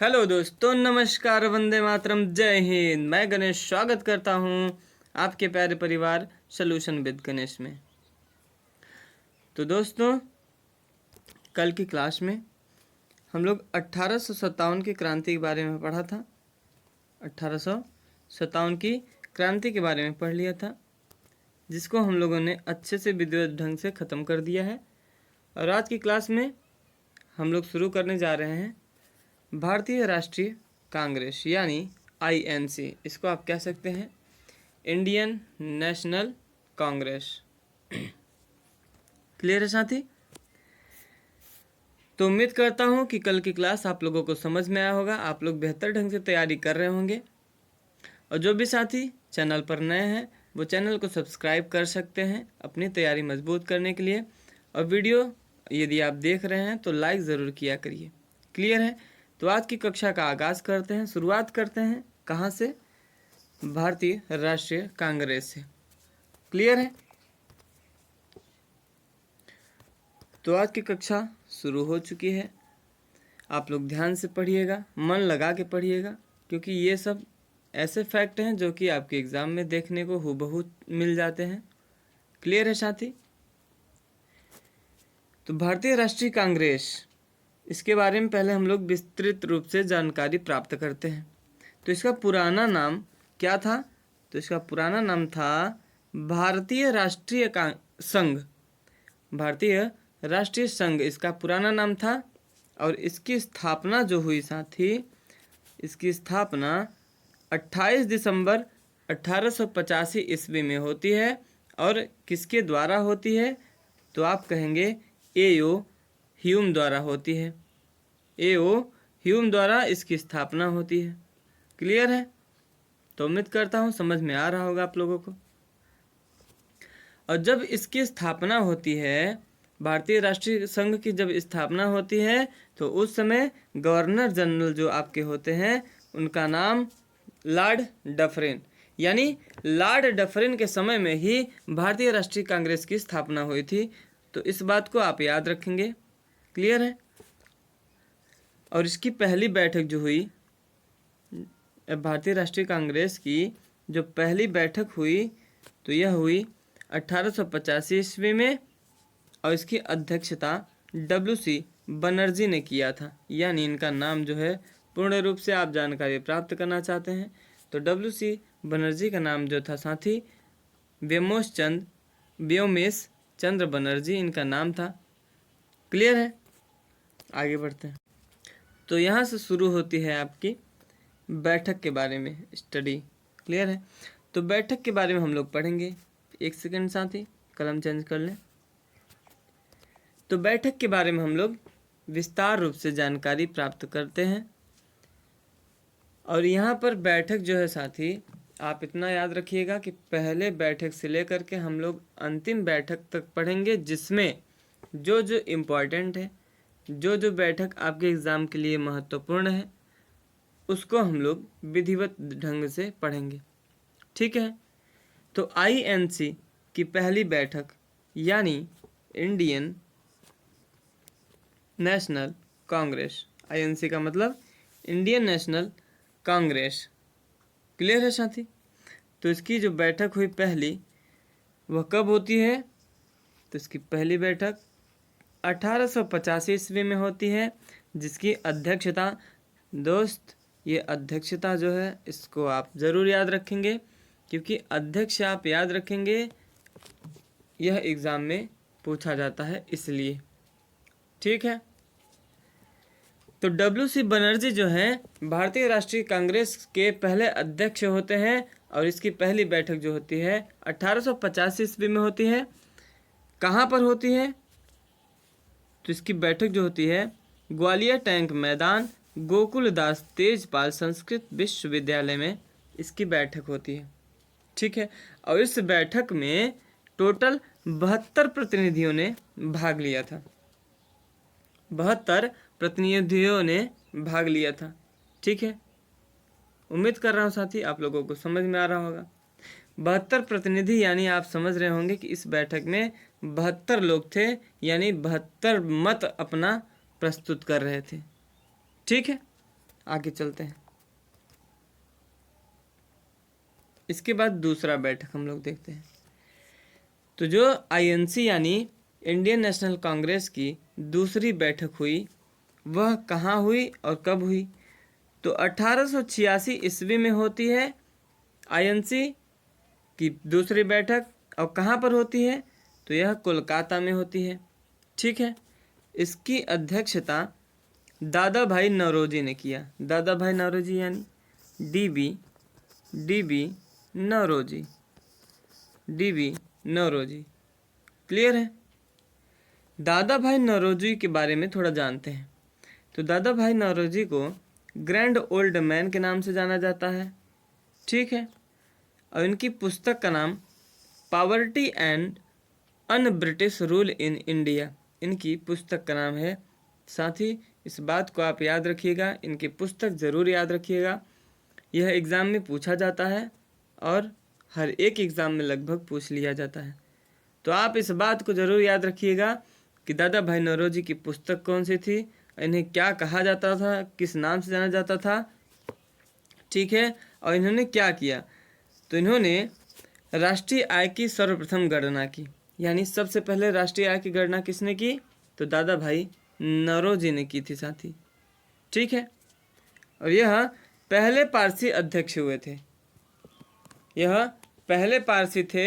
Hello दोस्तों, नमस्कार, वंदे मातरम, जय हिंद। मैं गणेश स्वागत करता हूं आपके प्यारे परिवार सॉल्यूशन विद गणेश में। तो दोस्तों, कल की क्लास में हम लोग 1857 की क्रांति के बारे में पढ़ा था। 1857 की क्रांति के बारे में पढ़ लिया था, जिसको हम लोगों ने अच्छे से विधिवत ढंग से ख़त्म कर दिया है। और आज की क्लास में हम लोग शुरू करने जा रहे हैं भारतीय राष्ट्रीय कांग्रेस, यानी INC। इसको आप कह सकते हैं इंडियन नेशनल कांग्रेस। क्लियर है साथी? तो उम्मीद करता हूँ कि कल की क्लास आप लोगों को समझ में आया होगा, आप लोग बेहतर ढंग से तैयारी कर रहे होंगे। और जो भी साथी चैनल पर नए हैं वो चैनल को सब्सक्राइब कर सकते हैं अपनी तैयारी मजबूत करने के लिए। और वीडियो यदि आप देख रहे हैं तो लाइक ज़रूर किया करिए। क्लियर है? तो आज की कक्षा का आगाज़ करते हैं, शुरुआत करते हैं कहाँ से? भारतीय राष्ट्रीय कांग्रेस से। क्लियर है? तो आज की कक्षा शुरू हो चुकी है। आप लोग ध्यान से पढ़िएगा, मन लगा के पढ़िएगा, क्योंकि ये सब ऐसे फैक्ट हैं जो कि आपके एग्ज़ाम में देखने को हूबहू मिल जाते हैं। क्लियर है साथी? तो भारतीय राष्ट्रीय कांग्रेस, इसके बारे में पहले हम लोग विस्तृत रूप से जानकारी प्राप्त करते हैं। तो इसका पुराना नाम क्या था? तो इसका पुराना नाम था भारतीय राष्ट्रीय संघ। भारतीय राष्ट्रीय संघ इसका पुराना नाम था। और इसकी स्थापना जो हुई साथी, इसकी स्थापना 28 दिसंबर 1885 ईस्वी में होती है। और किसके द्वारा होती है? तो आप कहेंगे A.O. ह्यूम द्वारा होती है। A.O. ह्यूम द्वारा इसकी स्थापना होती है। क्लियर है? तो उम्मीद करता हूँ समझ में आ रहा होगा आप लोगों को। और जब इसकी स्थापना होती है, भारतीय राष्ट्रीय संघ की जब स्थापना होती है, तो उस समय गवर्नर जनरल जो आपके होते हैं उनका नाम लॉर्ड डफरिन, यानी लॉर्ड डफरिन के समय में ही भारतीय राष्ट्रीय कांग्रेस की स्थापना हुई थी। तो इस बात को आप याद रखेंगे। क्लियर है? और इसकी पहली बैठक जो हुई, भारतीय राष्ट्रीय कांग्रेस की जो पहली बैठक हुई, तो यह हुई 1885 ईस्वी में। और इसकी अध्यक्षता WC बनर्जी ने किया था। यानी इनका नाम जो है, पूर्ण रूप से आप जानकारी प्राप्त करना चाहते हैं तो WC बनर्जी का नाम जो था साथी, व्योमेश चंद्र बनर्जी इनका नाम था। क्लियर है? आगे बढ़ते हैं। तो यहाँ से शुरू होती है आपकी बैठक के बारे में स्टडी। क्लियर है? तो बैठक के बारे में हम लोग पढ़ेंगे। एक सेकंड साथी, कलम चेंज कर लें। तो बैठक के बारे में हम लोग विस्तार रूप से जानकारी प्राप्त करते हैं। और यहाँ पर बैठक जो है साथी, आप इतना याद रखिएगा कि पहले बैठक से लेकर के हम लोग अंतिम बैठक तक पढ़ेंगे, जिसमें जो जो इम्पोर्टेंट है, जो जो बैठक आपके एग्ज़ाम के लिए महत्वपूर्ण है, उसको हम लोग विधिवत ढंग से पढ़ेंगे। ठीक है? तो INC की पहली बैठक, यानी इंडियन नेशनल कांग्रेस, INC का मतलब इंडियन नेशनल कांग्रेस। क्लियर है साथी? तो इसकी जो बैठक हुई पहली, वह कब होती है? तो इसकी पहली बैठक 1885 ईस्वी में होती है, जिसकी अध्यक्षता, दोस्त ये अध्यक्षता जो है इसको आप ज़रूर याद रखेंगे, क्योंकि अध्यक्ष आप याद रखेंगे, यह एग्ज़ाम में पूछा जाता है इसलिए। ठीक है? तो WC बनर्जी जो हैं भारतीय राष्ट्रीय कांग्रेस के पहले अध्यक्ष होते हैं। और इसकी पहली बैठक जो होती है 1885 ईस्वी में होती है। कहाँ पर होती है? तो इसकी बैठक जो होती है ग्वालियर टैंक मैदान, गोकुलदास तेजपाल संस्कृत विश्वविद्यालय में इसकी बैठक होती है। ठीक है? और इस बैठक में टोटल 72 प्रतिनिधियों ने भाग लिया था। 72 प्रतिनिधियों ने भाग लिया था। ठीक है? उम्मीद कर रहा हूँ साथी आप लोगों को समझ में आ रहा होगा। 72 प्रतिनिधि, यानी आप समझ रहे होंगे कि इस बैठक में 72 लोग थे, यानी 72 मत अपना प्रस्तुत कर रहे थे। ठीक है? आगे चलते हैं। इसके बाद दूसरा बैठक हम लोग देखते हैं। तो जो आईएनसी यानी इंडियन नेशनल कांग्रेस की दूसरी बैठक हुई वह कहाँ हुई और कब हुई? तो 1886 ईस्वी में होती है आईएनसी की दूसरी बैठक। और कहाँ पर होती है? तो यह कोलकाता में होती है। ठीक है। इसकी अध्यक्षता दादा भाई नौरोजी ने किया। दादा भाई नौरोजी यानी डीबी नौरोजी। क्लियर है? दादा भाई नौरोजी के बारे में थोड़ा जानते हैं। तो दादा भाई नौरोजी को ग्रैंड ओल्ड मैन के नाम से जाना जाता है। ठीक है। और इनकी पुस्तक का नाम poverty and un British rule in India, इनकी पुस्तक का नाम है। साथ ही इस बात को आप याद रखिएगा, इनकी पुस्तक ज़रूर याद रखिएगा। यह एग्ज़ाम में पूछा जाता है और हर एक एग्ज़ाम में लगभग पूछ लिया जाता है। तो आप इस बात को ज़रूर याद रखिएगा कि दादा भाई नौरोजी की पुस्तक कौन सी थी, इन्हें क्या कहा जाता था, किस नाम से जाना जाता था। ठीक है। और इन्होंने क्या किया? तो इन्होंने राष्ट्रीय आय की सर्वप्रथम गणना की। यानी सबसे पहले राष्ट्रीय आय की गणना किसने की? तो दादा भाई नौरोजी ने की थी साथी। ठीक है। और यह पहले पारसी अध्यक्ष हुए थे। यह पहले पारसी थे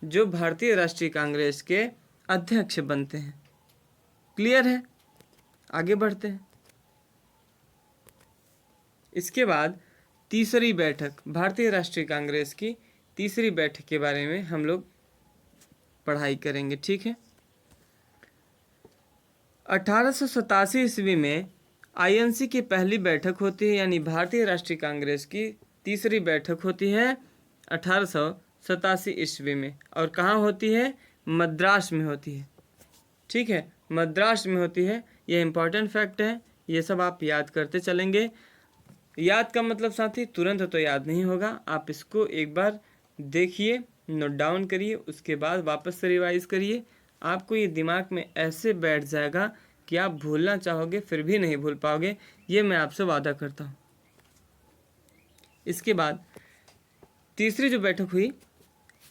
जो भारतीय राष्ट्रीय कांग्रेस के अध्यक्ष बनते हैं। क्लियर है? आगे बढ़ते हैं। इसके बाद तीसरी बैठक, भारतीय राष्ट्रीय कांग्रेस की तीसरी बैठक के बारे में हम लोग पढ़ाई करेंगे। ठीक है। 1887 ईस्वी में आईएनसी की पहली बैठक होती है, यानी भारतीय राष्ट्रीय कांग्रेस की तीसरी बैठक होती है 1887 ईस्वी में। और कहाँ होती है? मद्रास में होती है। ठीक है, मद्रास में होती है। यह इंपॉर्टेंट फैक्ट है, ये सब आप याद करते चलेंगे। याद का मतलब साथी तुरंत तो याद नहीं होगा, आप इसको एक बार देखिए, नोट डाउन करिए, उसके बाद वापस से रिवाइज करिए। आपको ये दिमाग में ऐसे बैठ जाएगा कि आप भूलना चाहोगे फिर भी नहीं भूल पाओगे, ये मैं आपसे वादा करता हूँ। इसके बाद तीसरी जो बैठक हुई,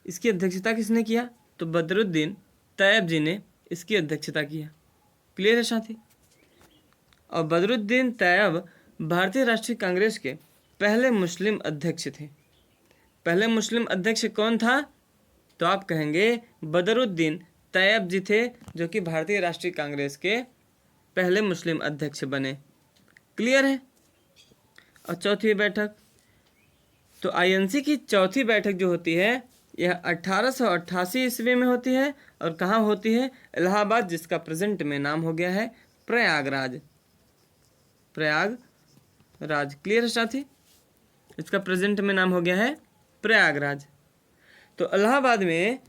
इसकी अध्यक्षता किसने किया? तो बदरुद्दीन तैयब जी ने इसकी अध्यक्षता किया। क्लियर है साथी? और बदरुद्दीन तैयब भारतीय राष्ट्रीय कांग्रेस के पहले मुस्लिम अध्यक्ष थे। पहले मुस्लिम अध्यक्ष कौन था? तो आप कहेंगे बदरुद्दीन तैयब जी थे, जो कि भारतीय राष्ट्रीय कांग्रेस के पहले मुस्लिम अध्यक्ष बने। क्लियर है? और चौथी बैठक, तो आईएनसी की चौथी बैठक जो होती है यह 1888 ईस्वी में होती है। और कहाँ होती है? इलाहाबाद, जिसका प्रेजेंट में नाम हो गया है प्रयागराज। प्रयागराज। क्लियर है साथी? इसका प्रेजेंट में नाम हो गया है प्रयागराज। तो इलाहाबाद में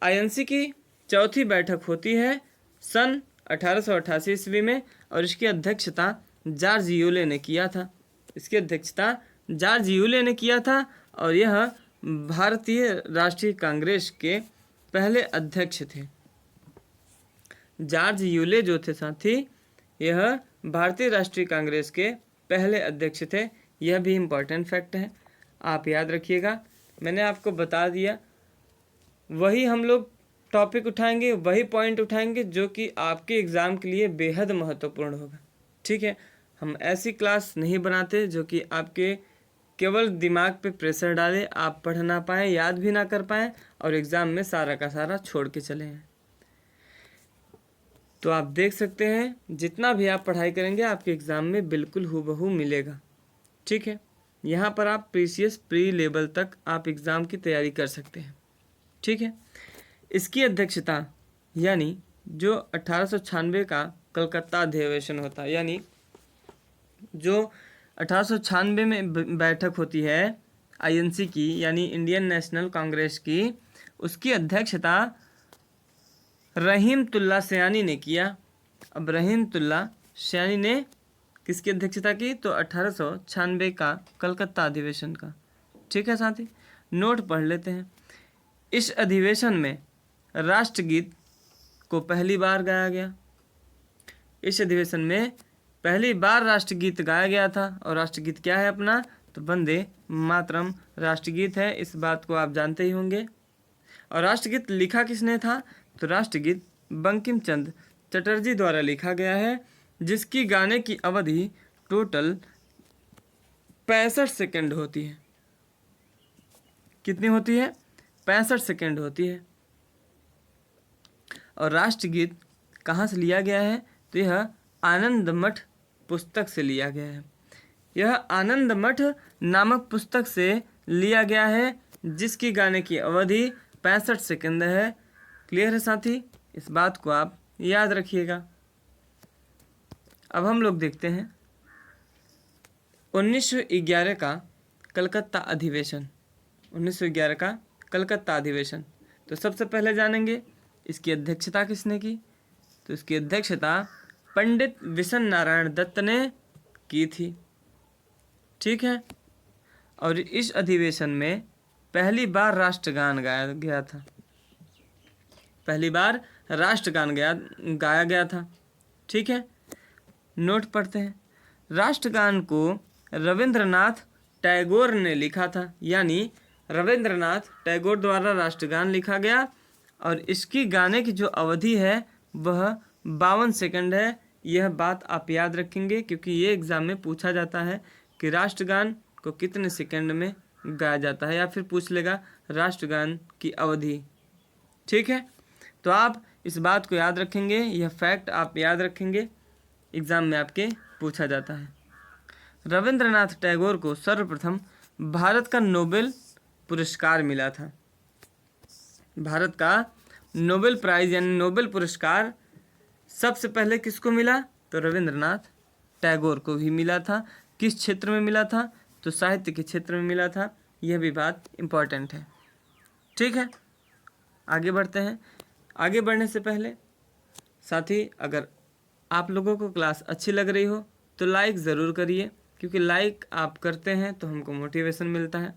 आईएनसी की चौथी बैठक होती है सन 1888 ईस्वी में। और इसकी अध्यक्षता जॉर्ज यूले ने किया था। इसकी अध्यक्षता जॉर्ज यूले ने किया था। और यह भारतीय राष्ट्रीय कांग्रेस के पहले अध्यक्ष थे। जॉर्ज यूले जो थे साथी, यह भारतीय राष्ट्रीय कांग्रेस के पहले अध्यक्ष थे। यह भी इम्पॉर्टेंट फैक्ट है, आप याद रखिएगा। मैंने आपको बता दिया, वही हम लोग टॉपिक उठाएंगे, वही पॉइंट उठाएंगे जो कि आपके एग्ज़ाम के लिए बेहद महत्वपूर्ण होगा। ठीक है, हम ऐसी क्लास नहीं बनाते जो कि आपके केवल दिमाग पे प्रेशर डाले, आप पढ़ ना पाएँ, याद भी ना कर पाएँ और एग्ज़ाम में सारा का सारा छोड़ के चले हैं। तो आप देख सकते हैं, जितना भी आप पढ़ाई करेंगे आपके एग्ज़ाम में बिल्कुल हूबहू मिलेगा। ठीक है, यहाँ पर आप प्रीसीएस प्री लेवल तक आप एग्ज़ाम की तैयारी कर सकते हैं। ठीक है, इसकी अध्यक्षता यानी जो 1896 का कलकत्ता अधिवेशन होता है, यानी जो 1896 में बैठक होती है आईएनसी की, यानी इंडियन नेशनल कांग्रेस की, उसकी अध्यक्षता रहीमतुल्ला सयानी ने किया। अब रहीमतुल्ला सयानी ने किसकी अध्यक्षता की? तो 1896 का कलकत्ता अधिवेशन का। ठीक है साथी, नोट पढ़ लेते हैं। इस अधिवेशन में राष्ट्रगीत को पहली बार गाया गया। इस अधिवेशन में पहली बार राष्ट्रगीत गाया गया था। और राष्ट्रगीत क्या है अपना? तो वंदे मातरम राष्ट्रगीत है, इस बात को आप जानते ही होंगे। और राष्ट्रगीत लिखा किसने था? तो राष्ट्रगीत बंकिम चंद्र चटर्जी द्वारा लिखा गया है, जिसकी गाने की अवधि टोटल 65 सेकंड होती है। कितनी होती है? 65 सेकंड होती है। और राष्ट्रगीत कहाँ से लिया गया है? तो यह आनंद मठ पुस्तक से लिया गया है। यह आनंद मठ नामक पुस्तक से लिया गया है, जिसकी गाने की अवधि 65 सेकंड है। क्लियर है साथी? इस बात को आप याद रखिएगा। अब हम लोग देखते हैं 1911 का कलकत्ता अधिवेशन। 1911 का कलकत्ता अधिवेशन, तो सबसे पहले जानेंगे इसकी अध्यक्षता किसने की? तो इसकी अध्यक्षता पंडित विशन नारायण दत्त ने की थी। ठीक है। और इस अधिवेशन में पहली बार राष्ट्रगान गाया गया था। पहली बार राष्ट्रगान गाया गया था। ठीक है। नोट पढ़ते हैं। राष्ट्रगान को रविंद्रनाथ टैगोर ने लिखा था, यानी रविंद्रनाथ टैगोर द्वारा राष्ट्रगान लिखा गया। और इसकी गाने की जो अवधि है वह 52 सेकंड है। यह बात आप याद रखेंगे, क्योंकि ये एग्ज़ाम में पूछा जाता है कि राष्ट्रगान को कितने सेकंड में गाया जाता है, या फिर पूछ लेगा राष्ट्रगान की अवधि। ठीक है। तो आप इस बात को याद रखेंगे, यह फैक्ट आप याद रखेंगे, एग्ज़ाम में आपके पूछा जाता है। रविंद्रनाथ टैगोर को सर्वप्रथम भारत का नोबेल पुरस्कार मिला था। भारत का नोबेल प्राइज़ यानी नोबेल पुरस्कार सबसे पहले किसको मिला? तो रविंद्रनाथ टैगोर को भी मिला था। किस क्षेत्र में मिला था? तो साहित्य के क्षेत्र में मिला था। यह भी बात इम्पॉर्टेंट है। ठीक है। आगे बढ़ते हैं। आगे बढ़ने से पहले साथी, अगर आप लोगों को क्लास अच्छी लग रही हो तो लाइक ज़रूर करिए, क्योंकि लाइक आप करते हैं तो हमको मोटिवेशन मिलता है।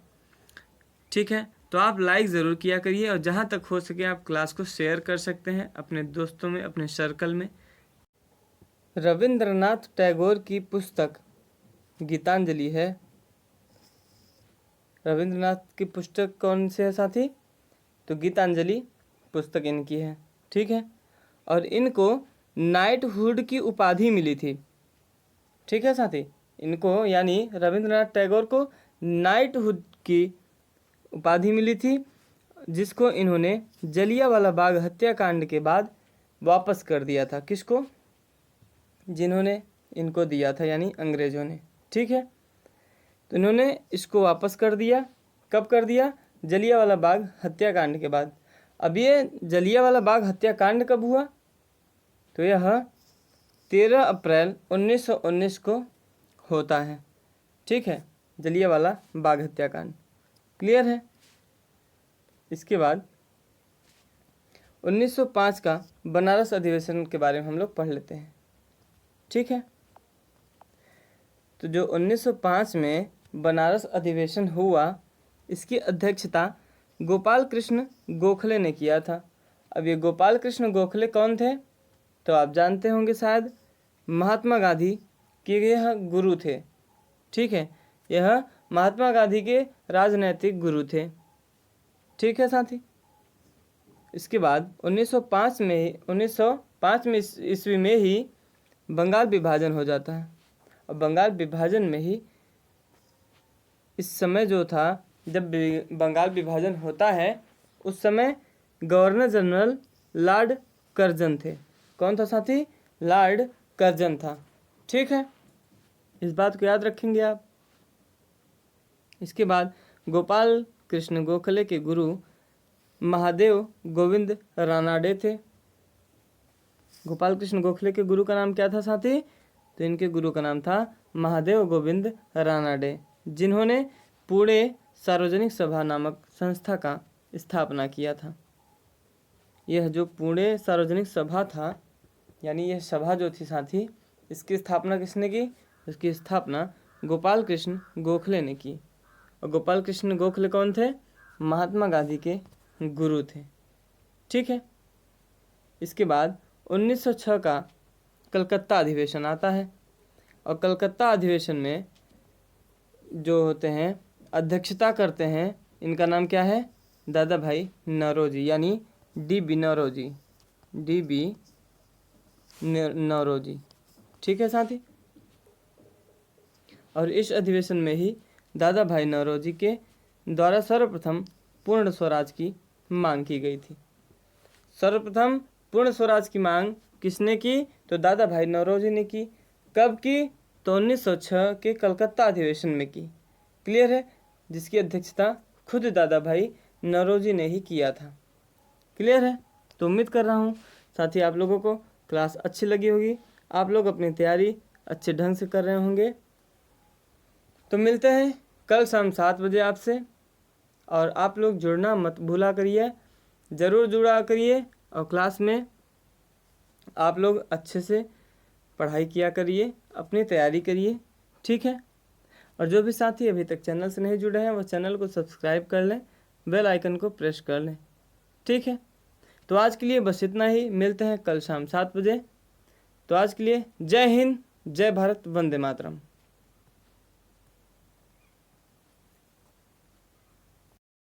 ठीक है। तो आप लाइक ज़रूर किया करिए, और जहाँ तक हो सके आप क्लास को शेयर कर सकते हैं अपने दोस्तों में, अपने सर्कल में। रविंद्रनाथ टैगोर की पुस्तक गीतांजलि है। रविंद्रनाथ की पुस्तक कौन सी है साथी? तो गीतांजलि पुस्तक इनकी है। ठीक है। और इनको नाइटहुड की उपाधि मिली थी। ठीक है साथी, इनको यानी रविंद्रनाथ टैगोर को नाइटहुड की उपाधि मिली थी, जिसको इन्होंने जलियांवाला बाग हत्याकांड के बाद वापस कर दिया था। किसको? जिन्होंने इनको दिया था, यानी अंग्रेज़ों ने। ठीक है। तो इन्होंने इसको वापस कर दिया। कब कर दिया? जलियांवाला बाग हत्याकांड के बाद। अब ये जलियांवाला बाग हत्याकांड कब हुआ? तो यह 13 अप्रैल 1919 को होता है। ठीक है। जलियांवाला बाग हत्याकांड। क्लियर है? इसके बाद 1905 का बनारस अधिवेशन के बारे में हम लोग पढ़ लेते हैं। ठीक है। तो जो 1905 में बनारस अधिवेशन हुआ, इसकी अध्यक्षता गोपाल कृष्ण गोखले ने किया था। अब ये गोपाल कृष्ण गोखले कौन थे? तो आप जानते होंगे शायद, महात्मा गांधी के यह गुरु थे। ठीक है। यह महात्मा गांधी के राजनैतिक गुरु थे। ठीक है साथी। इसके बाद 1905 में ईस्वी में ही बंगाल विभाजन हो जाता है। और बंगाल विभाजन में ही इस समय जो था, जब बंगाल विभाजन होता है, उस समय गवर्नर जनरल लॉर्ड कर्जन थे। कौन था साथी? लॉर्ड कर्जन था। ठीक है। इस बात को याद रखेंगे आप। इसके बाद गोपाल कृष्ण गोखले के गुरु महादेव गोविंद रानाडे थे। गोपाल कृष्ण गोखले के गुरु का नाम क्या था साथी? तो इनके गुरु का नाम था महादेव गोविंद रानाडे, जिन्होंने पुणे सार्वजनिक सभा नामक संस्था का स्थापना किया था। यह जो पुणे सार्वजनिक सभा था, यानी यह सभा जो थी साथी, इसकी स्थापना किसने की? इसकी स्थापना गोपाल कृष्ण गोखले ने की। और गोपाल कृष्ण गोखले कौन थे? महात्मा गांधी के गुरु थे। ठीक है। इसके बाद 1906 का कलकत्ता अधिवेशन आता है। और कलकत्ता अधिवेशन में जो होते हैं अध्यक्षता करते हैं, इनका नाम क्या है? दादा भाई नौरोजी, यानी DB नौरोजी, DB नौरोजी। ठीक है साथी। और इस अधिवेशन में ही दादा भाई नौरोजी के द्वारा सर्वप्रथम पूर्ण स्वराज की मांग की गई थी। सर्वप्रथम पूर्ण स्वराज की मांग किसने की? तो दादा भाई नौरोजी ने की। कब की? तो 1906 के कलकत्ता अधिवेशन में की। क्लियर है? जिसकी अध्यक्षता खुद दादा भाई नौरोजी ने ही किया था। क्लियर है? तो उम्मीद कर रहा हूँ साथी आप लोगों को क्लास अच्छी लगी होगी, आप लोग अपनी तैयारी अच्छे ढंग से कर रहे होंगे। तो मिलते हैं कल शाम 7 बजे आपसे, और आप लोग जुड़ना मत भूला करिए, ज़रूर जुड़ा करिए, और क्लास में आप लोग अच्छे से पढ़ाई किया करिए, अपनी तैयारी करिए। ठीक है? और जो भी साथी अभी तक चैनल से नहीं जुड़े हैं वो चैनल को सब्सक्राइब कर लें, बेल आइकन को प्रेस कर लें। ठीक है? तो आज के लिए बस इतना ही, मिलते हैं कल शाम 7 बजे। तो आज के लिए जय हिंद, जय भारत, वंदे मातरम।